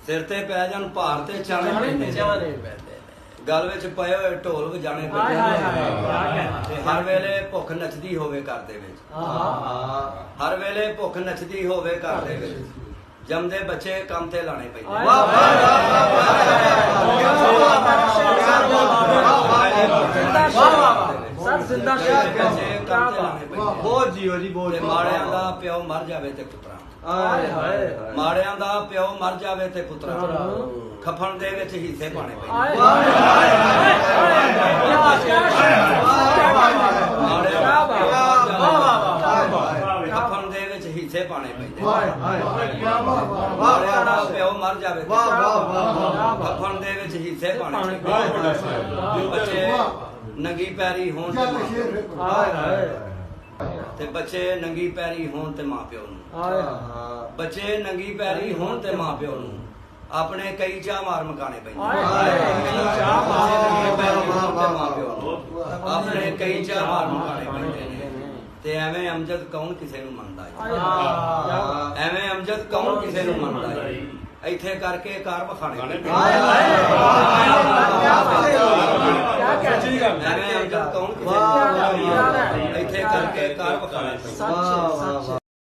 ਸਿਰ ਤੇ ਪੈ ਜਾਣ ਭਾਰ ਤੇ ਚਾਣੇ ਪੈਂਦੇ ਗਲ ਵਿੱਚ ਪਏ ਹੋਏ ਢੋਲ ਵਜਾਣੇ ਪੈਂਦੇ ਤੇ ਹਰ ਵੇਲੇ ਭੁੱਖ ਨੱਚਦੀ ਹੋਵੇ ਘਰ ਦੇ ਵਿੱਚ ਹਰ ਵੇਲੇ ਭੁੱਖ ਨੱਚਦੀ ਹੋਵੇ ਘਰ ਦੇ ਵਿੱਚ ਜੰਮਦੇ ਬੱਚੇ ਕੰਮ ਤੇ ਲਾਣੇ ਪੈਂਦੇ ਬਹੁਤ ਜੀਓ ਜੀ ਬਹੁਤ ਮਾੜਿਆਂ ਦਾ ਪਿਓ ਮਰ ਜਾਵੇ ਤੇ ਪੁੱਤਰਾ ਮਾੜਿਆਂ ਦਾ ਪਿਓ ਮਰ ਜਾਵੇ ਤੇ ਪੁੱਤਰਾ ਖਫਣ ਦੇ ਵਿੱਚ ਹਿੱਸੇ ਪਾਣੇ ਪੈਂਦੇ ਖਫਣ ਦੇ ਵਿੱਚ ਹਿੱਸੇ ਪਾਣੇ ਪੈਂਦੇ ਮਾੜਿਆਂ ਦਾ ਪਿਓ ਮਰ ਜਾਵੇ ਖਫਣ ਦੇ ਵਿੱਚ ਹਿੱਸੇ ਪਾਣੇ ਪੈਂਦੇ ਬੱਚੇ ਨੰਗੀ ਪੈਰੀ ਹੋਣ ਤੇ ਬੱਚੇ ਨੰਗੀ ਪੈਰੀ ਹੋਣ ਤੇ ਮਾਂ ਪਿਓ ਨੂੰ ਬੱਚੇ ਨੰਗੀ ਪੈਰੀ ਹੋਣ ਤੇ ਮਾਂ ਪਿਓ ਨੂੰ ਆਪਣੇ ਕਈ ਚਾਹ ਮਾਰ ਮਕਾਣੇ ਪੈਂਦੇ ਆਪਣੇ ਕਈ ਚਾਹ ਮਾਰ ਮਕਾਣੇ ਪੈਂਦੇ ਨੇ ਤੇ ਐਵੇਂ ਅਮਜਦ ਕੌਣ ਕਿਸੇ ਨੂੰ ਮੰਨਦਾ ਐਵੇਂ ਅਮਜਦ ਕੌਣ ਕਿਸੇ ਨੂੰ ਮੰਨਦਾ ਇੱਥੇ ਕਰਕੇ ਕਾਰ ਵਖਾਣੇ